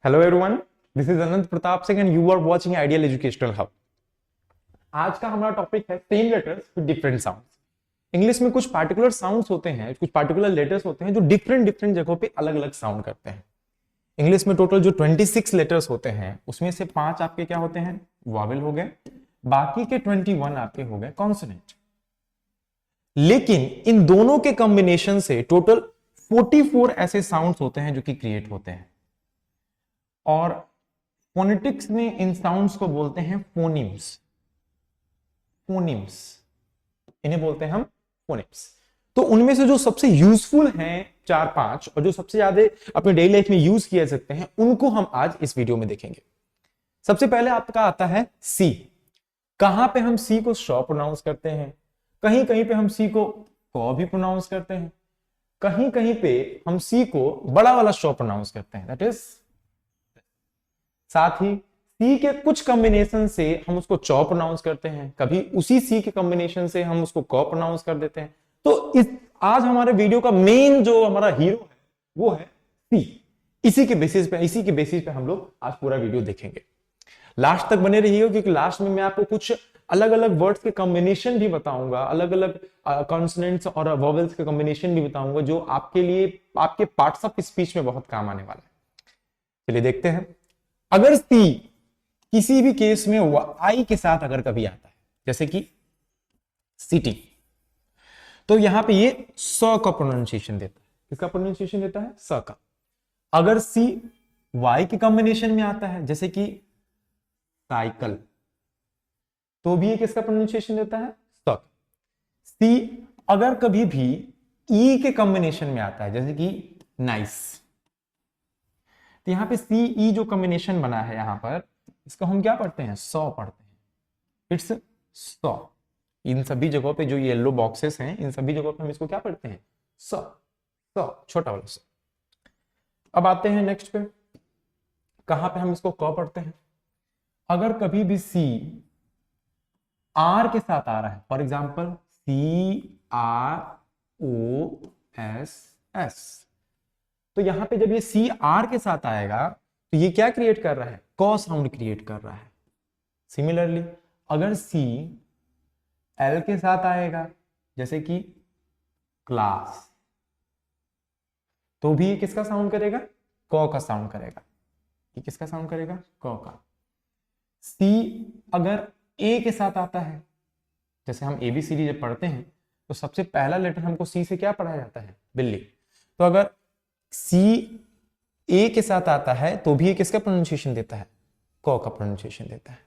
Hello everyone, this is Anant Pratap Singh and you are watching Ideal Educational Hub. आज का हमारा topic है same letters with different sounds. English में कुछ पार्टिकुलर साउंड्स होते हैं, कुछ पार्टिकुलर लेटर्स होते हैं जो डिफरेंट डिफरेंट जगहों पे अलग अलग साउंड करते हैं। इंग्लिश में टोटल जो 26 लेटर्स होते हैं उसमें से 5 आपके क्या होते हैं, वॉवेल हो गए, बाकी के 21 आपके हो गए कॉन्सोनेंट। लेकिन इन दोनों के कॉम्बिनेशन से टोटल 44 ऐसे साउंड्स होते हैं जो कि क्रिएट होते हैं, और फोनेटिक्स में इन साउंड्स को बोलते हैं फोनिम्स। फोनिम्स इन्हें बोलते हैं हम फोनिम्स। तो उनमें से जो सबसे यूजफुल हैं 4-5 और जो सबसे ज्यादा अपने डेली लाइफ में यूज किए सकते हैं उनको हम आज इस वीडियो में देखेंगे। सबसे पहले आपका आता है सी। कहां पे हम सी को शॉ प्रोनाउंस करते हैं, कहीं कहीं पे हम सी को कॉ भी प्रोनाउंस करते हैं, कहीं कहीं पे हम सी को बड़ा वाला शॉ प्रोनाउंस करते हैं, दैट इज। साथ ही सी के कुछ कॉम्बिनेशन से हम उसको चॉ प्रोनाउंस करते हैं, कभी उसी सी के कॉम्बिनेशन से हम उसको कॉ प्रोनाउंस कर देते हैं। तो आज हमारे वीडियो का मेन जो हमारा हीरो है वो है सी। इसी के बेसिस पे हम लोग आज पूरा वीडियो देखेंगे। लास्ट तक बने रहिए क्योंकि लास्ट में मैं आपको कुछ अलग अलग वर्ड्स के कॉम्बिनेशन भी बताऊंगा, अलग अलग कॉन्सोनेंट्स और वोवेल्स के कॉम्बिनेशन भी बताऊंगा जो आपके लिए आपके पार्ट्स ऑफ स्पीच में बहुत काम आने वाला है। चलिए देखते हैं। अगर सी किसी भी केस में आई के साथ अगर कभी आता है, जैसे कि सिटी, तो यहां पे ये स का प्रोनाउंसिएशन देता है। किसका प्रोनाउंसिएशन देता है? स का। अगर सी वाई के कॉम्बिनेशन में आता है, जैसे कि साइकिल, तो भी ये किसका प्रोनाउंसिएशन देता है? स का। सी अगर कभी भी ई के कॉम्बिनेशन में आता है, जैसे कि नाइस, तो यहां पे सी ई जो कॉम्बिनेशन बना है यहां पर, इसको हम क्या पढ़ते हैं? सौ पढ़ते हैं। इट्स सौ। इन सभी जगहों पे जो येलो बॉक्सेस हैं, इन सभी जगहों पे हम इसको क्या पढ़ते हैं? सौ। सौ, छोटा वाला सौ। अब आते हैं नेक्स्ट पे, कहां पे हम इसको क पढ़ते हैं? अगर कभी भी सी आर के साथ आ रहा है, फॉर एग्जाम्पल CROSS, तो यहां पे जब ये सी आर के साथ आएगा तो ये क्या क्रिएट कर रहा है? कॉ साउंड क्रिएट कर रहा है। सिमिलरली अगर सी एल के साथ आएगा, जैसे कि क्लास, तो भी ये किसका साउंड करेगा? कॉ का साउंड करेगा। ये किसका साउंड करेगा? कॉ का। सी अगर ए के साथ आता है, जैसे हम ABCD जब पढ़ते हैं तो सबसे पहला लेटर हमको सी से क्या पढ़ा जाता है? बिल्ली। तो अगर सी ए के साथ आता है तो भी ये किसका प्रोनाउंसिएशन देता है? कॉ का प्रोनाउंसिएशन देता है।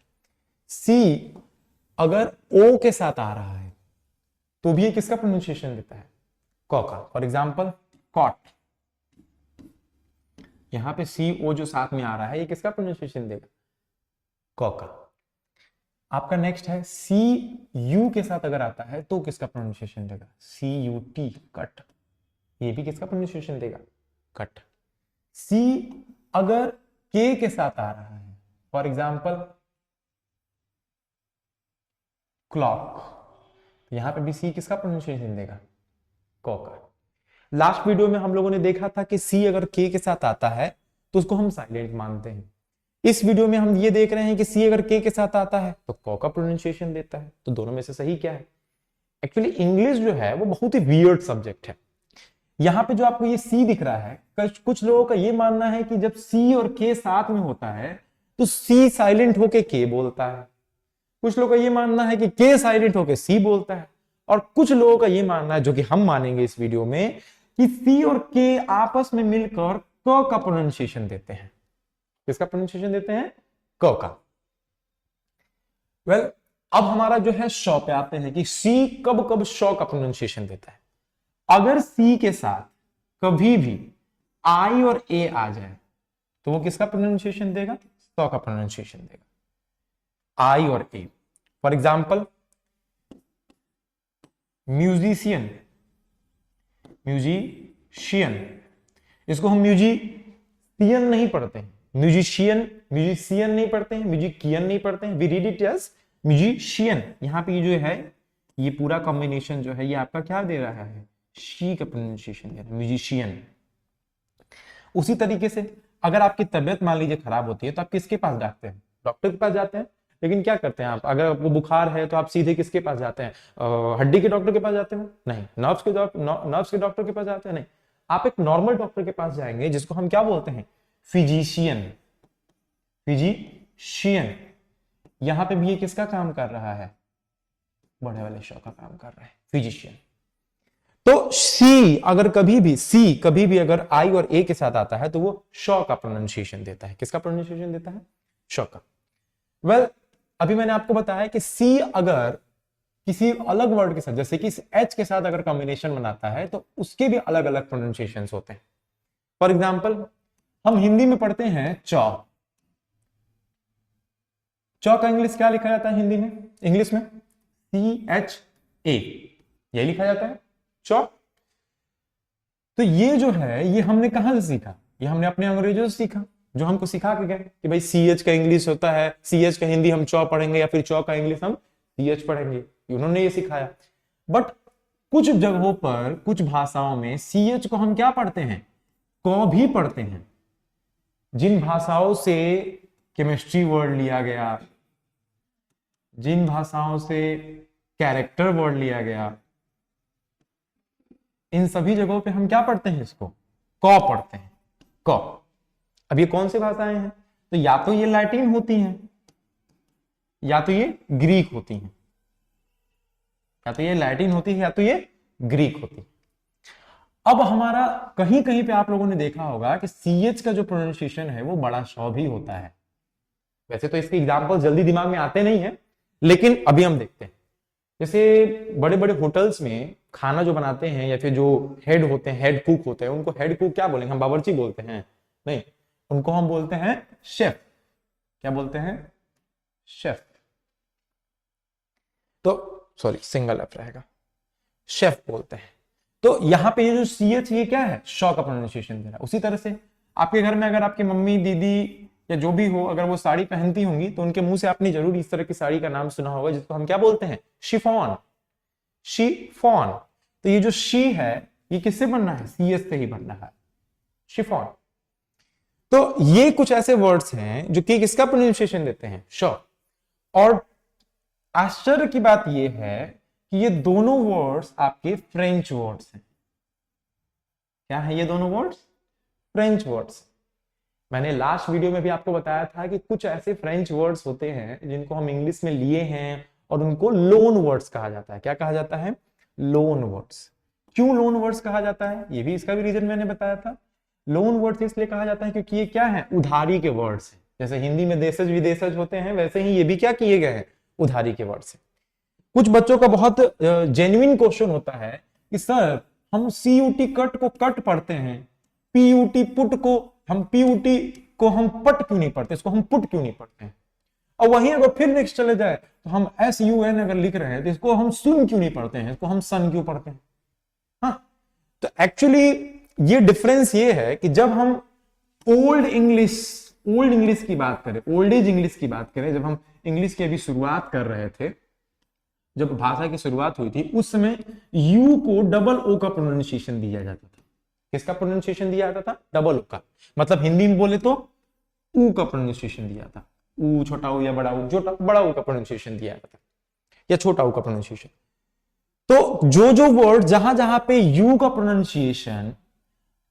सी अगर ओ के साथ आ रहा है तो भी ये किसका प्रोनाउंसिएशन देता है? कॉ का। फॉर एग्जाम्पल कॉट, यहां पे सी ओ जो साथ में आ रहा है ये किसका प्रोनाउंसिएशन देगा? कॉ का। आपका नेक्स्ट है सी यू के साथ अगर आता है तो किसका प्रोनाउंसिएशन देगा? CUT, cut. ये भी किसका प्रोनाउंसिएशन देगा? कट। सी अगर के के साथ आ रहा है, फॉर एग्जाम्पल क्लॉक, यहां पे भी सी किसका प्रोनाउंसिएशन देगा? कॉ का। लास्ट वीडियो में हम लोगों ने देखा था कि सी अगर के के साथ आता है तो उसको हम साइलेंट मानते हैं। इस वीडियो में हम ये देख रहे हैं कि सी अगर के के साथ आता है तो कॉ का प्रोनाउंसिएशन देता है। तो दोनों में से सही क्या है? एक्चुअली इंग्लिश जो है वो बहुत ही वियर्ड सब्जेक्ट है। यहां पे जो आपको ये सी दिख रहा है, कुछ लोगों का ये मानना है कि जब सी और के साथ में होता है तो सी साइलेंट होके के बोलता है। कुछ लोगों का ये मानना है कि के साइलेंट होके सी बोलता है, और कुछ लोगों का ये मानना है, जो कि हम मानेंगे इस वीडियो में, कि सी और के आपस में मिलकर क का प्रोनाउंसिएशन देते हैं। किसका प्रोनाउंसिएशन देते हैं? क का। वेल, अब हमारा जो है शॉ पे आते हैं कि सी कब कब शॉ का प्रोनाउंसिएशन देता है। अगर सी के साथ कभी भी आई और ए आ जाए तो वो किसका प्रोनाउंसिएशन देगा? शॉ का प्रोनाउंसिएशन देगा। आई और ए, फॉर एग्जाम्पल म्यूजिशियन, म्यूजिशियन, इसको हम म्यूजिशियन नहीं पढ़ते हैं, म्यूजिशियन नहीं पढ़ते हैं, म्यूजिकियन नहीं पढ़ते हैं, we read it as musician. यहां पे जो है ये पूरा कॉम्बिनेशन जो है ये आपका क्या दे रहा है? शी का प्रोनाउंसिएशन दे रहा है, म्यूजिशियन। उसी तरीके से अगर आपकी तबियत मान लीजिए खराब होती है तो आप किसके पास जाते हैं? डॉक्टर के पास जाते हैं। लेकिन क्या करते हैं आप, अगर आपको बुखार है तो आप सीधे किसके पास जाते हैं? हड्डी के डॉक्टर के पास जाते हैं? नहीं। नर्व्स के डॉक्टर के पास जाते हैं? नहीं। आप एक नॉर्मल डॉक्टर के पास जाएंगे जिसको हम क्या बोलते हैं? फिजिशियन। फिजिशियन। यहां पे भी ये किसका काम कर रहा है? बड़े वाले शॉ का काम कर रहा है, फिजिशियन। तो सी कभी भी अगर आई और ए के साथ आता है तो वो शॉ का प्रोनाउंसिएशन देता है। किसका प्रोनाउंसिएशन देता है? शॉ का। वेल, अभी मैंने आपको बताया कि सी अगर किसी अलग वर्ड के साथ, जैसे कि एच के साथ अगर कॉम्बिनेशन बनाता है तो उसके भी अलग अलग प्रोनाउंसिएशन होते हैं। फॉर एग्जाम्पल, हम हिंदी में पढ़ते हैं चौ। चौ का इंग्लिश क्या लिखा जाता है हिंदी में? इंग्लिश में CHA, यही लिखा जाता है, चौ। तो ये जो है ये हमने कहां से सीखा? ये हमने अपने अंग्रेजों से सीखा, जो हमको सिखा के गए कि भाई CH का इंग्लिश होता है, CH का हिंदी हम चौ पढ़ेंगे या फिर चौ का इंग्लिश हम CH पढ़ेंगे। उन्होंने ये सिखाया। बट कुछ जगहों पर, कुछ भाषाओं में CH को हम क्या पढ़ते हैं? क भी पढ़ते हैं। जिन भाषाओं से केमिस्ट्री वर्ड लिया गया, जिन भाषाओं से कैरेक्टर वर्ड लिया गया, इन सभी जगहों पे हम क्या पढ़ते हैं? इसको क पढ़ते हैं, क। अब ये कौन सी भाषाएं हैं? तो या तो ये लैटिन होती हैं, या तो ये ग्रीक होती हैं। या तो ये लैटिन होती है या तो ये ग्रीक होती है। अब हमारा कहीं कहीं पे आप लोगों ने देखा होगा कि CH का जो प्रोनाउंसिएशन है वो बड़ा शौ भी होता है। वैसे तो इसके एग्जाम्पल जल्दी दिमाग में आते नहीं है, लेकिन अभी हम देखते हैं। जैसे बड़े बड़े होटल्स में खाना जो बनाते हैं या फिर जो हेड होते हैं, हेड कुक होते हैं, उनको हेड कुक क्या बोलेंगे? हम बावर्ची बोलते हैं? नहीं, उनको हम बोलते हैं शेफ। क्या बोलते हैं? शेफ। तो सॉरी, सिंगल एफ रहेगा, शेफ बोलते हैं। तो यहां पे ये जो CH ये क्या है? शॉ का प्रोनाउंसिएशन दे रहा है। उसी तरह से आपके घर में अगर आपकी मम्मी, दीदी या जो भी हो, अगर वो साड़ी पहनती होंगी तो उनके मुंह से आपने जरूर इस तरह की साड़ी का नाम सुना होगा जिसको हम क्या बोलते हैं? शिफॉन। शिफॉन। तो ये जो शी है ये किससे बनना है? CH से ही बनना है, शिफॉन। तो ये कुछ ऐसे वर्ड्स हैं जो कि किसका प्रोनाउंसिएशन देते हैं? शॉ। और आश्चर्य की बात यह है कि ये दोनों वर्ड्स आपके फ्रेंच वर्ड्स हैं। क्या है ये दोनों वर्ड्स? French words. मैंने लास्ट वीडियो में भी आपको बताया था कि कुछ ऐसे फ्रेंच वर्ड्स होते हैं जिनको हम इंग्लिश में लिए हैं और उनको लोन वर्ड्स कहा जाता है। क्या कहा जाता है? Loan words. क्यों लोन वर्ड्स कहा जाता है? ये भी, इसका भी रीजन मैंने बताया था। लोन वर्ड्स इसलिए कहा जाता है क्योंकि ये क्या है? उधारी के वर्ड्स हैं। जैसे हिंदी में देशज विदेशज होते हैं, वैसे ही ये भी क्या किए गए हैं? उधारी के वर्ड्स हैं। कुछ बच्चों का बहुत जेन्युइन क्वेश्चन होता है कि सर हम CUT कट को कट पढ़ते हैं, PUT पुट को हम पट क्यों नहीं पढ़ते, इसको हम पुट क्यों नहीं पढ़ते हैं? और वहीं अगर फिर नेक्स्ट चले जाए तो हम SUN अगर लिख रहे हैं तो इसको हम सुन क्यों नहीं पढ़ते हैं, इसको हम सन क्यों पढ़ते हैं? हाँ, तो एक्चुअली ये डिफरेंस ये है कि जब हम ओल्ड इंग्लिश की बात करें, ओल्ड एज इंग्लिश की बात करें, जब हम इंग्लिश की अभी शुरुआत कर रहे थे, जब भाषा की शुरुआत हुई थी, उस समय यू को डबल ओ का प्रोनाउंसिएशन दिया जाता था। किसका प्रोनाउंसिएशन दिया जाता था? डबल ओ का। मतलब हिंदी में बोले तो ऊ का प्रोनाउंसिएशन दिया था। ऊ, छोटा ऊ या बड़ा ऊ, जो बड़ा ऊ का प्रोनाउंसिएशन दिया जाता था, या छोटा ऊ का प्रोनाउंसिएशन। तो जो वर्ड जहां जहां पे यू का प्रोनाउंसिएशन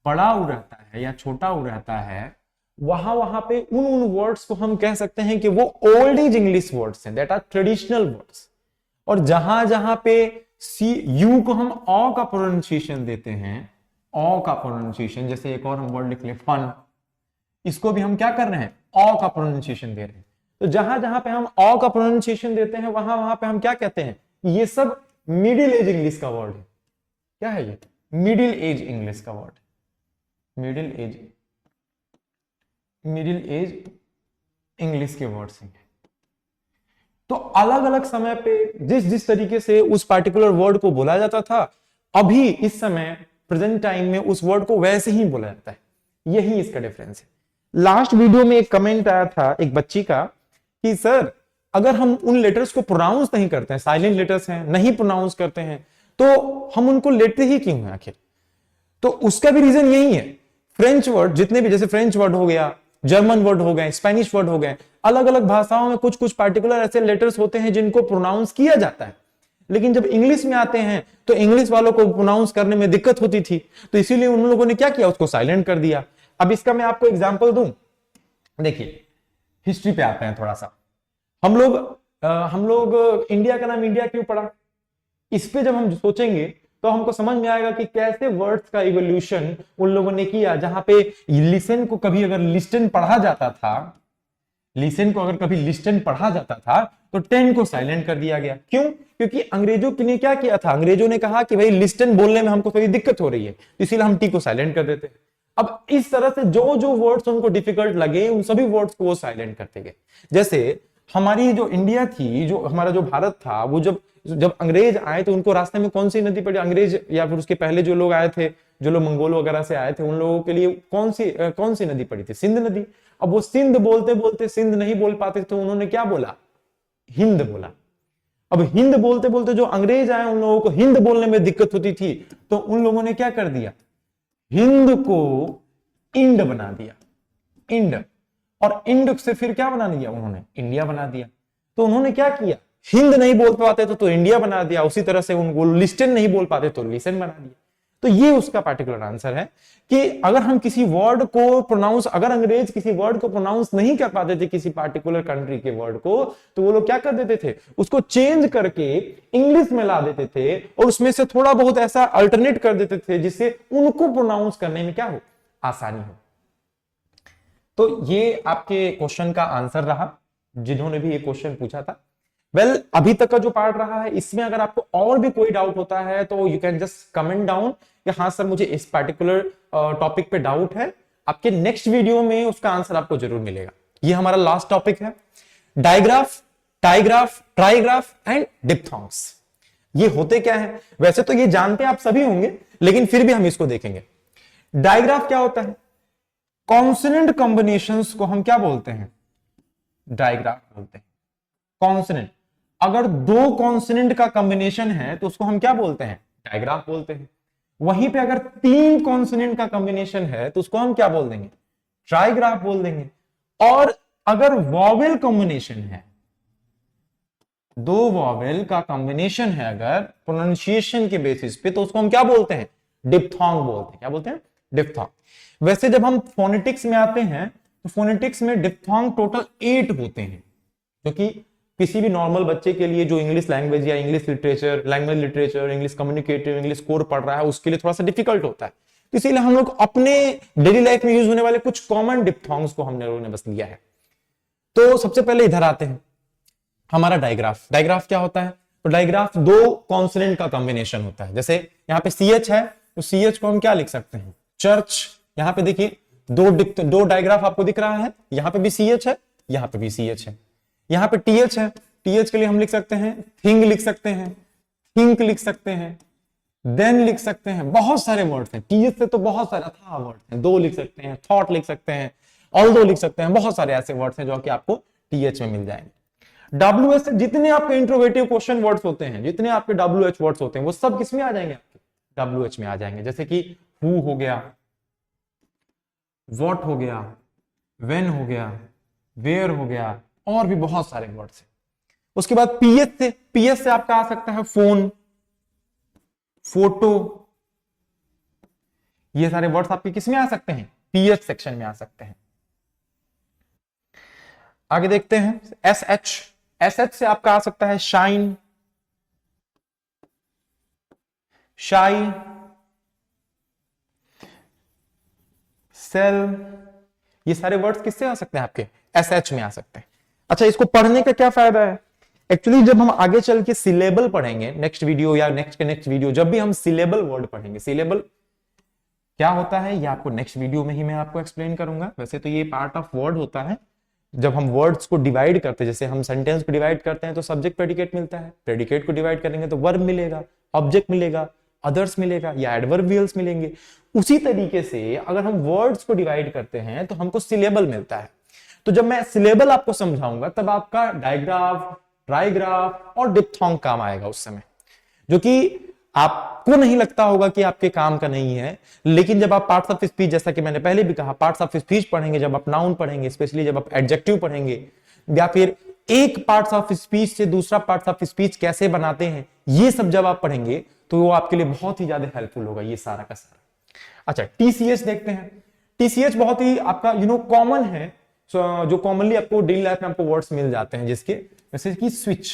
बड़ा ऊ रहता है या छोटा ऊ रहता है, वहां पे उन वर्ड्स को हम कह सकते हैं कि वो ओल्ड एज इंग्लिश वर्ड्स हैं, दैट आर ट्रेडिशनल वर्ड्स। और जहां जहां पे यू को हम ऑ का प्रोनाउंसिएशन देते हैं, ऑ का प्रोनाउंसिएशन, जैसे एक और हम वर्ड लिख ले फन, इसको भी हम क्या कर रहे हैं? ऑ का प्रोनाउंसिएशन दे रहे हैं। तो जहां जहां पे हम ऑ का प्रोनाउंसिएशन देते हैं वहां पे हम क्या कहते हैं? ये सब मिडिल एज इंग्लिश का वर्ड है। क्या है ये? मिडिल एज इंग्लिश का वर्ड, मिडिल एज इंग्लिश के वर्ड्स हैं। तो अलग अलग समय पे जिस जिस तरीके से उस पार्टिकुलर वर्ड को बोला जाता था, अभी इस समय प्रेजेंट टाइम में उस वर्ड को वैसे ही बोला जाता है। यही इसका डिफरेंस है। लास्ट वीडियो में एक कमेंट आया था एक बच्ची का कि सर अगर हम उन लेटर्स को प्रोनाउंस नहीं करते हैं, साइलेंट लेटर्स हैं, नहीं प्रोनाउंस करते हैं, तो हम उनको लेते ही क्यों हैं आखिर? तो उसका भी रीजन यही है, फ्रेंच वर्ड जितने भी, जैसे फ्रेंच वर्ड हो गया, जर्मन वर्ड हो गए, स्पेनिश वर्ड हो गए, अलग अलग भाषाओं में कुछ कुछ पार्टिकुलर ऐसे लेटर्स होते हैं जिनको प्रोनाउंस किया जाता है, लेकिन जब इंग्लिश में आते हैं तो इंग्लिश वालों को प्रोनाउंस करने में दिक्कत होती थी, तो इसीलिए उन लोगों ने क्या किया, उसको साइलेंट कर दिया। अब इसका मैं आपको एग्जांपल दूं, देखिए हिस्ट्री पे आते हैं थोड़ा सा। हम लोग इंडिया का नाम इंडिया क्यों पड़ा, इस पे जब हम सोचेंगे तो हमको समझ में आएगा कि कैसे वर्ड्स का इवोल्यूशन उन लोगों ने किया। जहां पे लिसन को कभी अगर लिस्टन पढ़ा जाता था, लिसन को अगर कभी लिस्टन पढ़ा जाता था तो टेन को साइलेंट कर दिया गया। क्यों? क्योंकि अंग्रेजों ने क्या किया था, अंग्रेजों ने कहा कि भाई लिस्टन बोलने में हमको थोड़ी दिक्कत हो रही है, इसीलिए हम टी को साइलेंट कर देते। अब इस तरह से जो जो वर्ड्स उनको डिफिकल्ट लगे उन सभी वर्ड्स को वो साइलेंट करते गए। जैसे हमारी जो इंडिया थी, जो हमारा जो भारत था, वो जब जब अंग्रेज आए तो उनको रास्ते में कौन सी नदी पड़ी, अंग्रेज या फिर उसके पहले जो लोग आए थे, जो लोग मंगोल वगैरह से आए थे, उन लोगों के लिए कौन सी नदी पड़ी थी, सिंध नदी। अब वो सिंध बोलते बोलते सिंध नहीं बोल पाते तो उन्होंने क्या बोला, हिंद बोला। अब हिंद बोलते बोलते जो अंग्रेज आए उन लोगों को हिंद बोलने में दिक्कत होती थी, तो उन लोगों ने क्या कर दिया, हिंद को इंड बना दिया, इंड, और इंड से फिर क्या बना दिया उन्होंने, इंडिया बना दिया। तो उन्होंने क्या किया, हिंद नहीं बोल पाते तो इंडिया बना दिया, उसी तरह से उनको लिस्टन नहीं बोल पाते तो लिसन बना दिया। तो ये उसका पार्टिकुलर आंसर है कि अगर हम किसी वर्ड को प्रोनाउंस, अगर अंग्रेज किसी वर्ड को प्रोनाउंस नहीं कर पाते थे, किसी पार्टिकुलर कंट्री के वर्ड को, तो वो लोग क्या कर देते थे, उसको चेंज करके इंग्लिश में ला देते थे और उसमें से थोड़ा बहुत ऐसा अल्टरनेट कर देते थे जिससे उनको प्रोनाउंस करने में क्या हो, आसानी हो। तो ये आपके क्वेश्चन का आंसर रहा, जिन्होंने भी ये क्वेश्चन पूछा था। वेल, अभी तक का जो पार्ट रहा है, इसमें अगर आपको और भी कोई डाउट होता है तो you can just comment down कि हाँ सर मुझे इस पार्टिकुलर टॉपिक पे डाउट है। आपके नेक्स्ट वीडियो में उसका आंसर आपको जरूर मिलेगा। ये हमारा लास्ट टॉपिक है, डायग्राफ, टाइग्राफ, ट्राइग्राफ एंड डिप्थॉन्ग्स। ये होते क्या है, वैसे तो ये जानते आप सभी होंगे, लेकिन फिर भी हम इसको देखेंगे। डायग्राफ क्या होता है, कॉन्सोनेंट कॉम्बिनेशंस को हम क्या बोलते हैं, डायग्राफ बोलते हैं। कॉन्सोनेंट, अगर दो कॉन्सोनेंट का कॉम्बिनेशन है तो उसको हम क्या बोलते हैं, डायग्राफ बोलते हैं। वहीं पे अगर तीन कॉन्सोनेंट का कॉम्बिनेशन है तो उसको हम क्या बोल देंगे, ट्राइग्राफ बोल देंगे। और अगर वॉवेल कॉम्बिनेशन है, दो वॉवेल का कॉम्बिनेशन है अगर प्रोनाउंसिएशन के बेसिस पे, तो उसको हम क्या बोलते हैं, डिप्थॉन्ग बोलते हैं। क्या बोलते हैं, डिप्थॉन्ग। वैसे जब हम फोनेटिक्स में आते हैं तो फोनेटिक्स में डिप्थॉन्ग टोटल 8 होते हैं, क्योंकि किसी भी नॉर्मल बच्चे के लिए जो इंग्लिश लैंग्वेज या English literature, language literature, English communicative, English core पढ़ रहा है, उसके लिए थोड़ा सा डिफिकल्ट होता है। तो इसीलिए हम लोग अपने डेली लाइफ में यूज होने वाले कुछ कॉमन डिप्थॉन्ग्स को हमने लोगों ने बस लिया है। तो सबसे पहले इधर आते हैं, हमारा डायग्राफ। डायग्राफ क्या होता है, तो डायग्राफ दो कॉन्सोनेंट का कॉम्बिनेशन होता है। जैसे यहाँ पे CH है तो CH को हम क्या लिख सकते हैं, चर्च। यहाँ पे देखिए दो डायग्राफ आपको दिख रहा है, यहाँ पे भी CH है, यहाँ पे भी CH है। यहाँ पे TH है, TH के लिए हम लिख सकते हैं थिंग, लिख सकते हैं थिंक, लिख सकते हैं देन, लिख सकते हैं। बहुत सारे वर्ड्स हैं, TH से तो बहुत सारे था वर्ड हैं, दो लिख सकते हैं, थॉट लिख सकते हैं, ऑल्दो लिख सकते हैं। बहुत सारे ऐसे वर्ड्स हैं जो कि आपको TH में मिल जाएंगे। WH से जितने आपके इंट्रोगेटिव क्वेश्चन वर्ड्स होते हैं, जितने आपके WH वर्ड्स होते हैं, वो सब किस में आ जाएंगे, आपके WH में आ जाएंगे। जैसे कि हु हो गया, व्हाट हो गया, व्हेन हो गया, वेयर हो गया, और भी बहुत सारे वर्ड्स हैं। उसके बाद पीएच से आपका आ सकता है फोन, फोटो। ये सारे वर्ड्स आपके किस में आ सकते हैं, पीएच सेक्शन में आ सकते हैं। आगे देखते हैं एसएच से आपका आ सकता है शाइन, शाई, सेल। ये सारे वर्ड्स किससे आ सकते हैं, आपके एसएच में आ सकते हैं। अच्छा, इसको पढ़ने का क्या फायदा है, एक्चुअली जब हम आगे चल के सिलेबल पढ़ेंगे, नेक्स्ट वीडियो या नेक्स्ट के नेक्स्ट वीडियो, जब भी हम सिलेबल वर्ड पढ़ेंगे, सिलेबल क्या होता है ये आपको नेक्स्ट वीडियो में ही मैं आपको एक्सप्लेन करूंगा। वैसे तो ये पार्ट ऑफ वर्ड होता है, जब हम वर्ड्स को डिवाइड करते हैं, जैसे हम सेंटेंस को डिवाइड करते हैं तो सब्जेक्ट प्रेडिकेट मिलता है, प्रेडिकेट को डिवाइड करेंगे तो वर्ब मिलेगा, ऑब्जेक्ट मिलेगा, अदर्स मिलेगा या एडवर्बियल्स मिलेंगे। उसी तरीके से अगर हम वर्ड्स को डिवाइड करते हैं तो हमको सिलेबल मिलता है। तो जब मैं सिलेबल आपको समझाऊंगा तब आपका डायग्राफ, ट्राइग्राफ और डिप्थॉन्ग काम आएगा उस समय, जो कि आपको नहीं लगता होगा कि आपके काम का नहीं है, लेकिन जब आप पार्ट्स ऑफ स्पीच, जैसा कि मैंने पहले भी कहा, पार्ट्स ऑफ स्पीच पढ़ेंगे, जब आप नाउन पढ़ेंगे, स्पेशली जब आप एडजेक्टिव पढ़ेंगे, या फिर एक पार्ट्स ऑफ स्पीच से दूसरा पार्ट्स ऑफ स्पीच कैसे बनाते हैं, ये सब जब आप पढ़ेंगे तो वो आपके लिए बहुत ही ज्यादा हेल्पफुल होगा, ये सारा का सारा। अच्छा, टीसीएच देखते हैं। टीसीएच बहुत ही आपका कॉमन है, जो कॉमनली आपको डेली लाइफ में आपको वर्ड्स मिल जाते हैं, जिसके जैसे कि स्विच,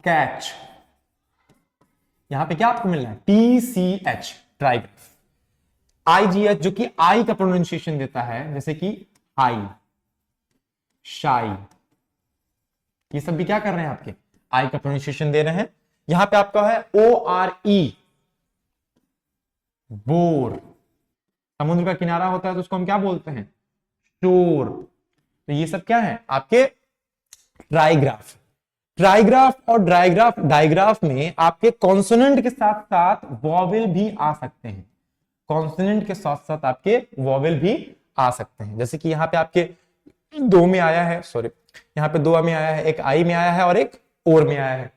कैच, यहां पे क्या आपको मिलना है, टीसीएच, ट्राइग्राफ। आईजीएच जो कि आई का प्रोनाउंसिएशन देता है, जैसे कि आई, शाई, ये सब भी क्या कर रहे हैं, आपके आई का प्रोनाउंसिएशन दे रहे हैं। यहां पे आपका है ORE, बोर। समुद्र का किनारा होता है तो उसको हम क्या बोलते हैं, शोर। तो ये सब क्या है, आपके ट्राइग्राफ। ट्राइग्राफ और डाइग्राफ में आपके कॉन्सोनेंट के साथ साथ वॉवेल भी आ सकते हैं, कॉन्सोनेंट के साथ साथ आपके वॉवेल भी आ सकते हैं। जैसे कि यहाँ पे आपके दो में आया है, सॉरी, यहाँ पे दो में आया है, एक आई में आया है और एक ओर में आया है।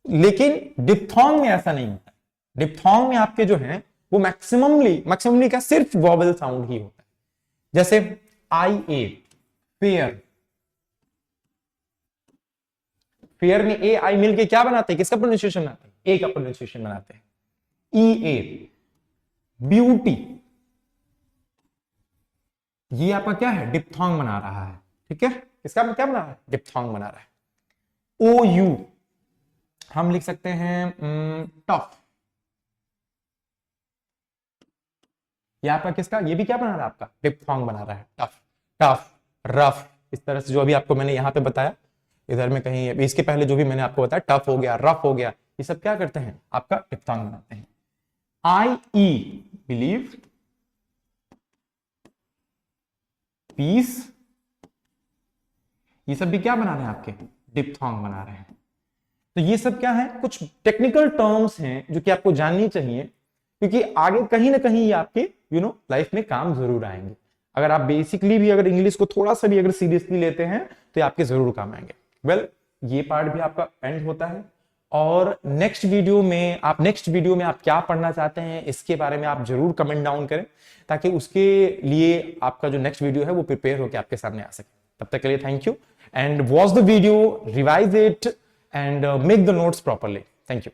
लेकिन डिप्थोंग में ऐसा नहीं होता। डिप्थोंग में आपके जो है वो मैक्सिममली क्या, सिर्फ वॉवेल साउंड ही होता है। जैसे आई ए, फेयर, फेयर में ए आई मिलके क्या बनाते हैं, किसका प्रोनाउंसिएशन बनाते हैं, ए का प्रोनाउंसिएशन बनाते हैं। ई ए, ब्यूटी, ये आपका क्या है, डिप्थोंग बना रहा है, ठीक है, इसका क्या बना रहा है, डिप्थोंग बना रहा है। ओ यू हम लिख सकते हैं टफ, ये आपका किसका, ये भी क्या बना रहा है, आपका डिप्थोंग बना रहा है, टफ, टफ, रफ, इस तरह से जो अभी आपको मैंने यहां पे बताया, इधर में कहीं इसके पहले जो भी मैंने आपको बताया, टफ हो गया, रफ हो गया, ये सब क्या करते हैं, आपका डिप्थोंग बनाते हैं। आई ई, बिलीव, पीस, ये सब भी क्या बना रहे हैं, आपके डिप्थोंग बना रहे हैं। तो ये सब क्या है, कुछ टेक्निकल टर्म्स हैं जो कि आपको जाननी चाहिए, क्योंकि आगे कहीं ना कहीं ये आपके लाइफ में काम जरूर आएंगे। अगर आप बेसिकली भी अगर इंग्लिश को थोड़ा सा भी अगर सीरियसली लेते हैं तो ये आपके जरूर काम आएंगे। वेल, ये पार्ट भी आपका एंड होता है, और नेक्स्ट वीडियो में आप क्या पढ़ना चाहते हैं इसके बारे में आप जरूर कमेंट डाउन करें, ताकि उसके लिए आपका जो नेक्स्ट वीडियो है वो प्रिपेयर होकर आपके सामने आ सके। तब तक के लिए thank you, and watch the video, revise it, and make the notes properly. Thank you.